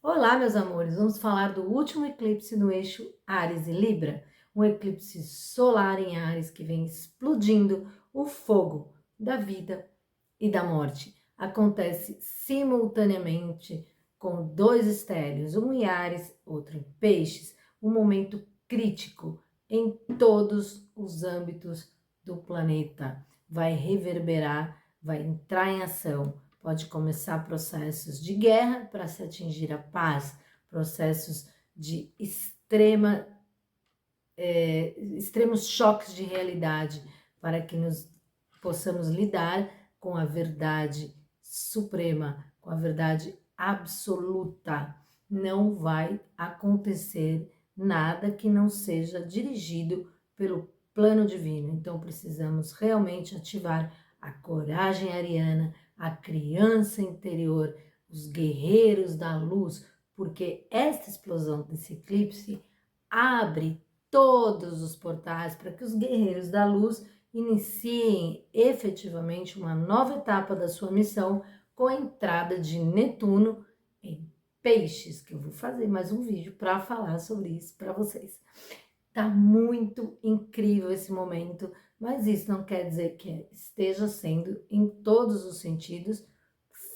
Olá, meus amores, vamos falar do último eclipse no eixo Áries e Libra, um eclipse solar em Áries que vem explodindo o fogo da vida e da morte. Acontece simultaneamente com dois estéreos, um em Áries, outro em Peixes, um momento crítico em todos os âmbitos do planeta. Vai reverberar, vai entrar em ação. Pode começar processos de guerra para se atingir a paz, processos de extremos choques de realidade para que nos possamos lidar com a verdade suprema, com a verdade absoluta. Não vai acontecer nada que não seja dirigido pelo plano divino. Então precisamos realmente ativar a coragem ariana, a criança interior, os guerreiros da luz, porque esta explosão desse eclipse abre todos os portais para que os guerreiros da luz iniciem efetivamente uma nova etapa da sua missão com a entrada de Netuno em Peixes, que eu vou fazer mais um vídeo para falar sobre isso para vocês. Tá muito incrível esse momento, mas isso não quer dizer que esteja sendo, em todos os sentidos,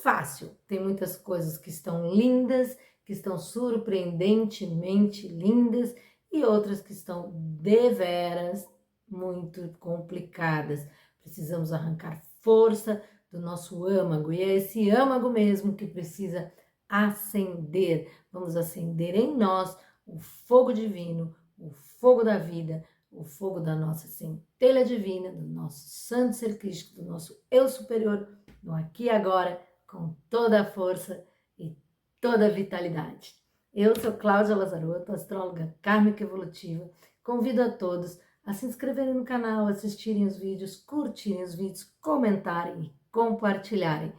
fácil. Tem muitas coisas que estão lindas, que estão surpreendentemente lindas, e outras que estão deveras muito complicadas. Precisamos arrancar força do nosso âmago, e é esse âmago mesmo que precisa acender. Vamos acender em nós o fogo divino, o fogo da vida, o fogo da nossa centelha divina, do nosso santo ser crístico, do nosso eu superior, no aqui e agora, com toda a força e toda a vitalidade. Eu sou Cláudia Lazarotto, astróloga kármica evolutiva. Convido a todos a se inscreverem no canal, assistirem os vídeos, curtirem os vídeos, comentarem e compartilharem.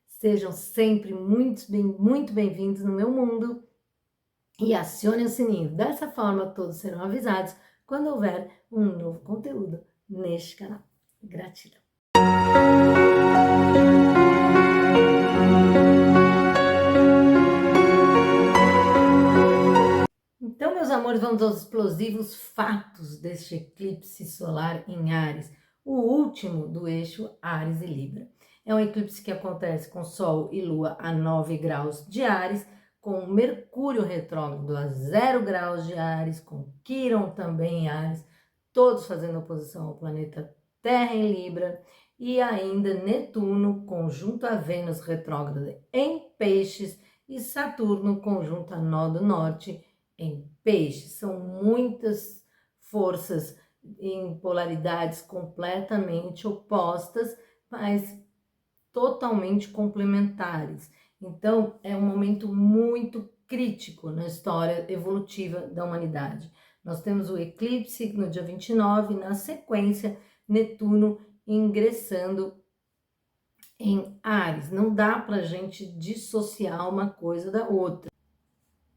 Sejam sempre muito bem-vindos no meu mundo e acionem o sininho. Dessa forma, todos serão avisados quando houver um novo conteúdo neste canal. Gratidão. Então, meus amores, vamos aos explosivos fatos deste eclipse solar em Áries, o último do eixo Áries e Libra. É um eclipse que acontece com Sol e Lua a 9 graus de Áries, com Mercúrio retrógrado a 0 graus de Áries, com Quirón também em Áries, todos fazendo oposição ao planeta Terra em Libra, e ainda Netuno conjunto a Vênus retrógrada em Peixes e Saturno conjunto a Nó do Norte em Peixes. São muitas forças em polaridades completamente opostas, mas totalmente complementares. Então, é um momento muito crítico na história evolutiva da humanidade. Nós temos o eclipse no dia 29, na sequência, Netuno ingressando em Áries. Não dá para a gente dissociar uma coisa da outra,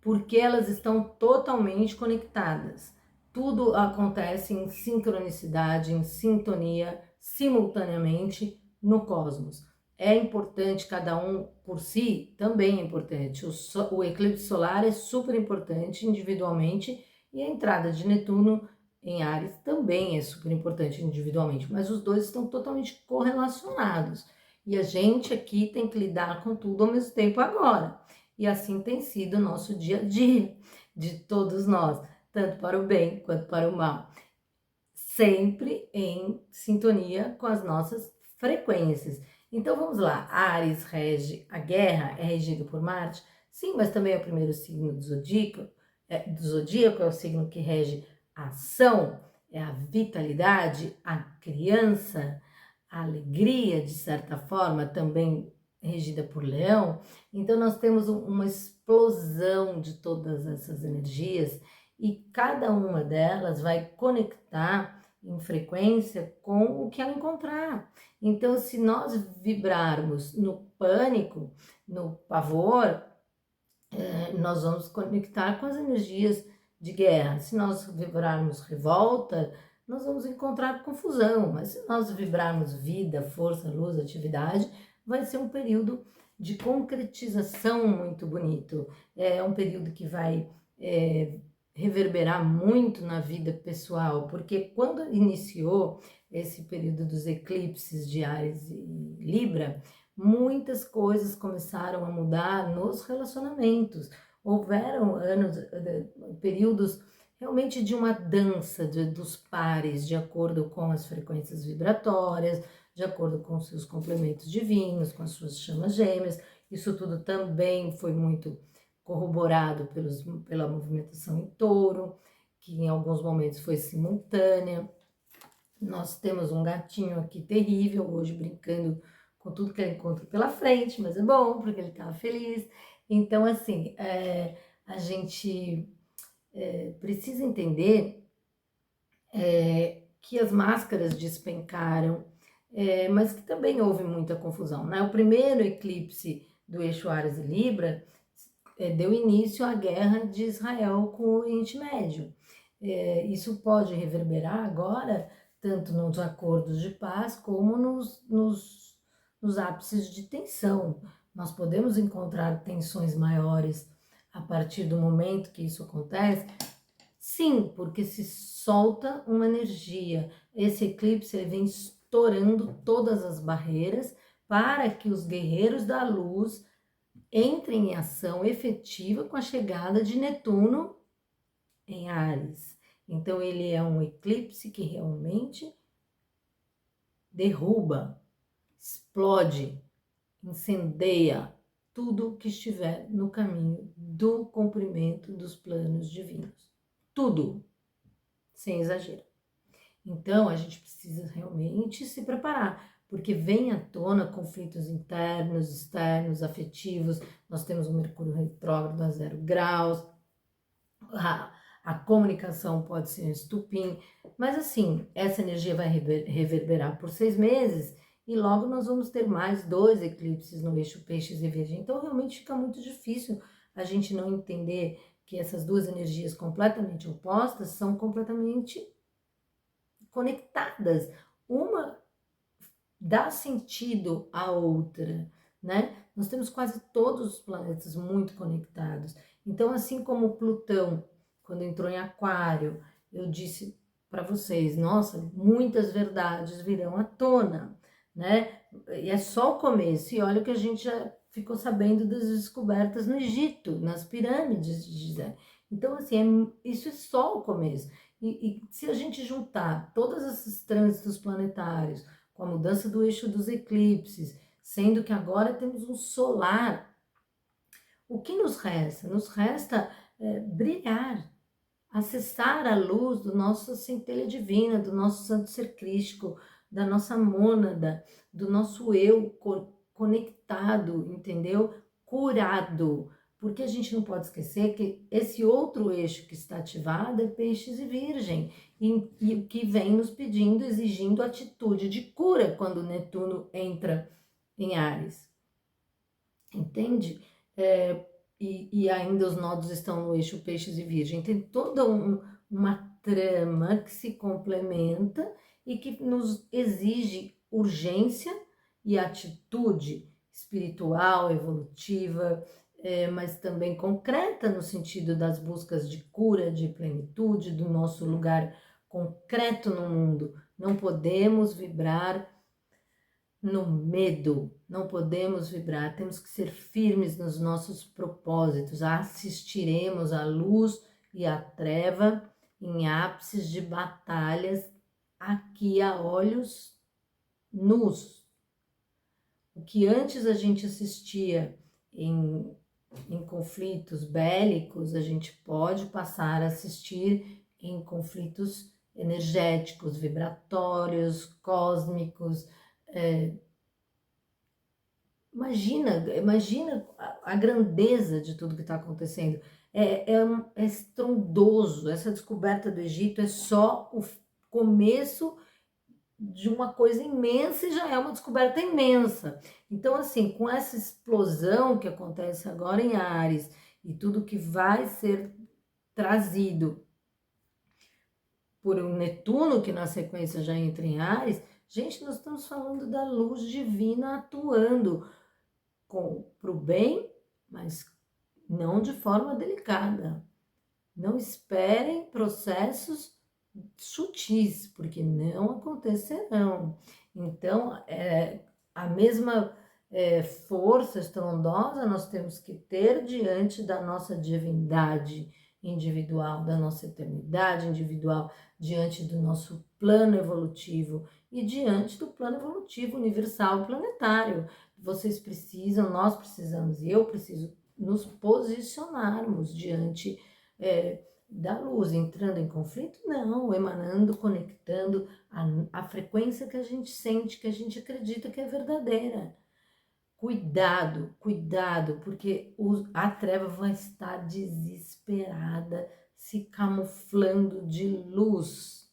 porque elas estão totalmente conectadas. Tudo acontece em sincronicidade, em sintonia, simultaneamente no cosmos. É importante, cada um por si também é importante. O eclipse solar é super importante individualmente e a entrada de Netuno em Áries também é super importante individualmente, mas os dois estão totalmente correlacionados. E a gente aqui tem que lidar com tudo ao mesmo tempo agora. E assim tem sido o nosso dia a dia, de todos nós, tanto para o bem quanto para o mal. Sempre em sintonia com as nossas frequências. Então vamos lá, Áries rege a guerra, é regido por Marte? Sim, mas também é o primeiro signo do zodíaco, é o signo que rege a ação, é a vitalidade, a criança, a alegria, de certa forma, também regida por Leão. Então nós temos uma explosão de todas essas energias e cada uma delas vai conectar em frequência com o que ela encontrar. Então, se nós vibrarmos no pânico, no pavor, nós vamos conectar com as energias de guerra. Se nós vibrarmos revolta, nós vamos encontrar confusão. Mas se nós vibrarmos vida, força, luz, atividade, vai ser um período de concretização muito bonito. É um período que vai reverberar muito na vida pessoal, porque quando iniciou esse período dos eclipses de Áries e Libra, muitas coisas começaram a mudar nos relacionamentos. Houveram períodos realmente de uma dança dos pares, de acordo com as frequências vibratórias, de acordo com seus complementos divinos, com as suas chamas gêmeas. Isso tudo também foi muito corroborado pela movimentação em touro, que em alguns momentos foi simultânea. Nós temos um gatinho aqui terrível, hoje brincando com tudo que ele encontra pela frente, mas é bom, porque ele estava feliz. Então, assim, a gente precisa entender que as máscaras despencaram, mas que também houve muita confusão, né? O primeiro eclipse do eixo Áries e Libra deu início à guerra de Israel com o Oriente Médio. Isso pode reverberar agora, tanto nos acordos de paz, como nos ápices de tensão. Nós podemos encontrar tensões maiores a partir do momento que isso acontece? Sim, porque se solta uma energia. Esse eclipse ele vem estourando todas as barreiras para que os guerreiros da luz entrem em ação efetiva com a chegada de Netuno em Áries. Então, ele é um eclipse que realmente derruba, explode, incendeia tudo que estiver no caminho do cumprimento dos planos divinos. Tudo, sem exagero. Então, a gente precisa realmente se preparar, porque vem à tona conflitos internos, externos, afetivos. Nós temos o Mercúrio retrógrado a 0 graus, a comunicação pode ser um estupim, mas assim, essa energia vai reverberar por 6 meses e logo nós vamos ter mais 2 eclipses no eixo Peixes e Virgem. Então, realmente fica muito difícil a gente não entender que essas duas energias completamente opostas são completamente conectadas. Uma dá sentido à outra, né? Nós temos quase todos os planetas muito conectados. Então, assim como Plutão, quando entrou em Aquário, eu disse para vocês, nossa, muitas verdades virão à tona, né? E é só o começo. E olha que a gente já ficou sabendo das descobertas no Egito, nas pirâmides de Gizé. Então, assim, isso é só o começo. E se a gente juntar todos esses trânsitos planetários, com a mudança do eixo dos eclipses, sendo que agora temos um solar, o que nos resta? Nos resta brilhar, acessar a luz do nosso centelha divina, do nosso santo ser crístico, da nossa mônada, do nosso eu conectado, entendeu? Curado. Porque a gente não pode esquecer que esse outro eixo que está ativado é Peixes e Virgem, e o que vem nos pedindo, exigindo atitude de cura quando Netuno entra em Áries. Entende? E ainda os nodos estão no eixo Peixes e Virgem. Tem toda uma trama que se complementa e que nos exige urgência e atitude espiritual, evolutiva, mas também concreta no sentido das buscas de cura, de plenitude, do nosso lugar concreto no mundo. Não podemos vibrar no medo, não podemos vibrar, temos que ser firmes nos nossos propósitos. Assistiremos à luz e à treva em ápices de batalhas aqui a olhos nus. O que antes a gente assistia em conflitos bélicos, a gente pode passar a assistir em conflitos energéticos, vibratórios, cósmicos. Imagina a grandeza de tudo que está acontecendo. É estrondoso. Essa descoberta do Egito é só o começo de uma coisa imensa e já é uma descoberta imensa. Então, assim, com essa explosão que acontece agora em Áries e tudo que vai ser trazido por um Netuno, que na sequência já entra em Áries, gente, nós estamos falando da luz divina atuando. para o bem, mas não de forma delicada. Não esperem processos sutis, porque não acontecerão. Então, a mesma força estrondosa nós temos que ter diante da nossa divindade individual, da nossa eternidade individual, diante do nosso plano evolutivo e diante do plano evolutivo universal planetário. Vocês precisam, nós precisamos, e eu preciso nos posicionarmos diante da luz, entrando em conflito? Não, emanando, conectando a frequência que a gente sente, que a gente acredita que é verdadeira. Cuidado, cuidado, porque a treva vai estar desesperada, se camuflando de luz.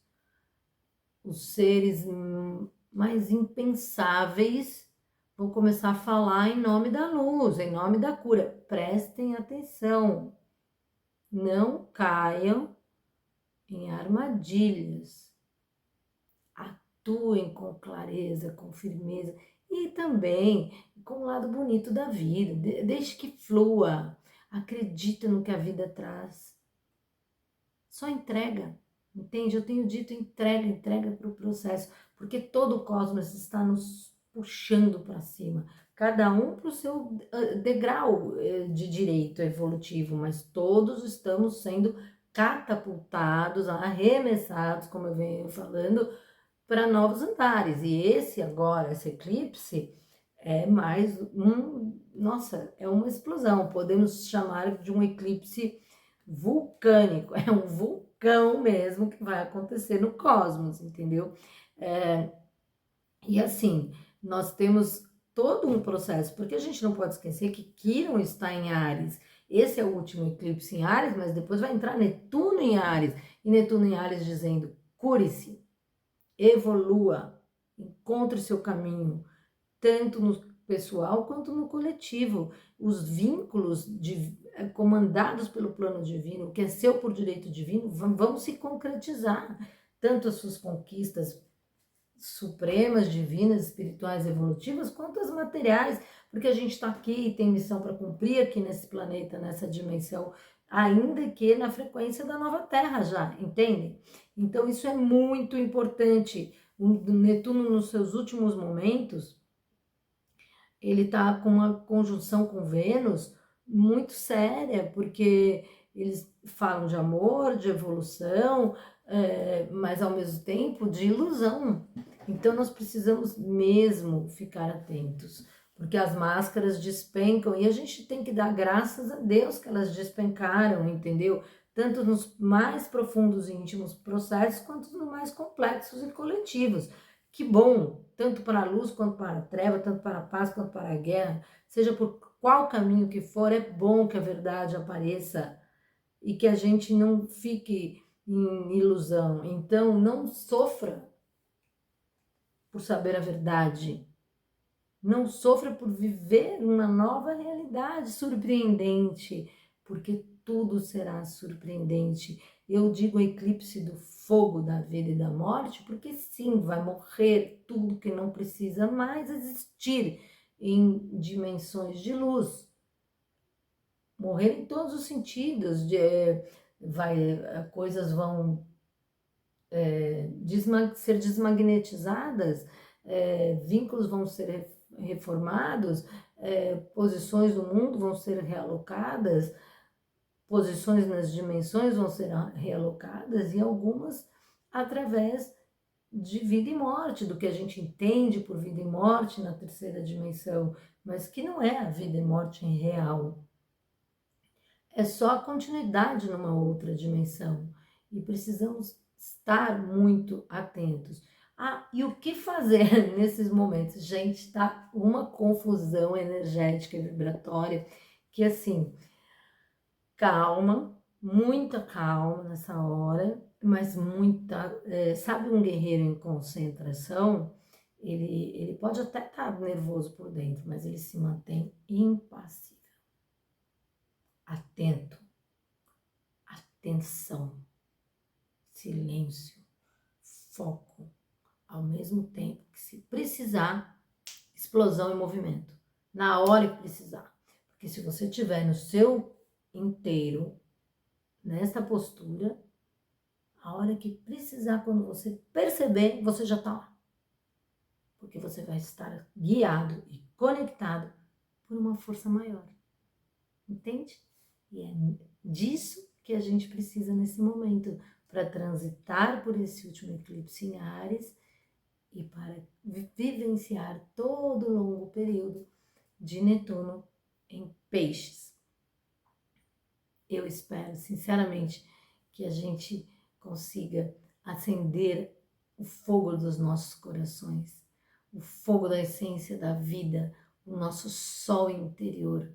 Os seres mais impensáveis vão começar a falar em nome da luz, em nome da cura. Prestem atenção, não caiam em armadilhas. Atuem com clareza, com firmeza e também com o lado bonito da vida. Deixe que flua. Acredita no que a vida traz. Só entrega, entende? Eu tenho dito entrega para o processo, porque todo o cosmos está nos puxando para cima. Cada um para o seu degrau de direito evolutivo, mas todos estamos sendo catapultados, arremessados, como eu venho falando, para novos andares. E esse eclipse, é mais nossa, é uma explosão. Podemos chamar de um eclipse vulcânico. É um vulcão mesmo que vai acontecer no cosmos, entendeu? E assim, nós temos todo um processo, porque a gente não pode esquecer que Quirón está em Áries. Esse é o último eclipse em Áries, mas depois vai entrar Netuno em Áries. E Netuno em Áries dizendo, cure-se, evolua, encontre seu caminho, tanto no pessoal quanto no coletivo. Os vínculos comandados pelo plano divino, o que é seu por direito divino, vão se concretizar. Tanto as suas conquistas supremas, divinas, espirituais, evolutivas, quanto as materiais, porque a gente está aqui e tem missão para cumprir aqui nesse planeta, nessa dimensão, ainda que na frequência da nova Terra já, entende? Então isso é muito importante. O Netuno, nos seus últimos momentos, ele está com uma conjunção com Vênus muito séria, porque eles falam de amor, de evolução, mas ao mesmo tempo de ilusão. Então nós precisamos mesmo ficar atentos, porque as máscaras despencam e a gente tem que dar graças a Deus que elas despencaram, entendeu? Tanto nos mais profundos e íntimos processos, quanto nos mais complexos e coletivos. Que bom, tanto para a luz quanto para a treva, tanto para a paz quanto para a guerra, seja por qual caminho que for, é bom que a verdade apareça e que a gente não fique em ilusão. Então, não sofra por saber a verdade. Não sofra por viver uma nova realidade surpreendente, porque tudo será surpreendente. Eu digo eclipse do fogo da vida e da morte, porque sim, vai morrer tudo que não precisa mais existir em dimensões de luz. Morrer em todos os sentidos, coisas vão ser desmagnetizadas, vínculos vão ser reformados, posições do mundo vão ser realocadas, posições nas dimensões vão ser realocadas, e algumas através de vida e morte, do que a gente entende por vida e morte na terceira dimensão, mas que não é a vida e morte em real. É só a continuidade numa outra dimensão. E precisamos estar muito atentos. E o que fazer nesses momentos? Gente, tá uma confusão energética e vibratória que, assim, calma, muita calma nessa hora, mas muita... sabe um guerreiro em concentração? Ele pode até estar nervoso por dentro, mas ele se mantém impassível. Atento, atenção, silêncio, foco, ao mesmo tempo que, se precisar, explosão e movimento. na hora que precisar. Porque se você estiver no seu inteiro, nessa postura, a hora que precisar, quando você perceber, você já está lá. Porque você vai estar guiado e conectado por uma força maior. Entende? E é disso que a gente precisa nesse momento, para transitar por esse último eclipse em Áries e para vivenciar todo o longo período de Netuno em Peixes. Eu espero, sinceramente, que a gente consiga acender o fogo dos nossos corações, o fogo da essência da vida, o nosso sol interior.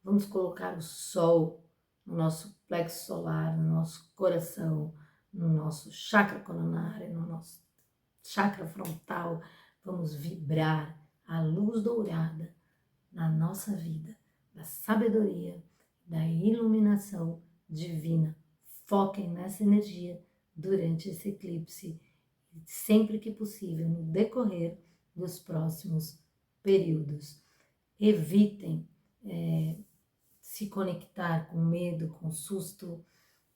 Vamos colocar o sol no nosso plexo solar, no nosso coração, no nosso chakra coronário, no nosso chakra frontal. Vamos vibrar a luz dourada na nossa vida, da sabedoria, da iluminação divina. Foquem nessa energia durante esse eclipse, sempre que possível, no decorrer dos próximos períodos. Evitem se conectar com medo, com susto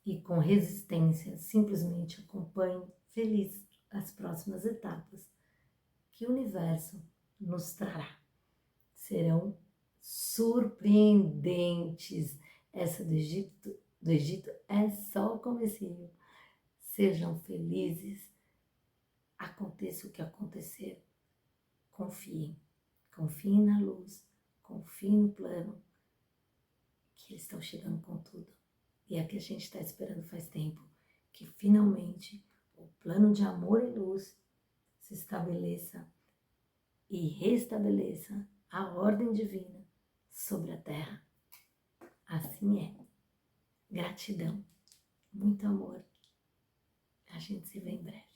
e com resistência. Simplesmente acompanhe feliz as próximas etapas que o universo nos trará. Serão surpreendentes. Essa do Egito é só o comecinho. Sejam felizes. Aconteça o que acontecer. Confiem. Confiem na luz. Confiem no plano. Que eles estão chegando com tudo. E é que a gente está esperando faz tempo. Que finalmente o plano de amor e luz se estabeleça e restabeleça a ordem divina sobre a terra. Assim é. Gratidão. Muito amor. A gente se vê em breve.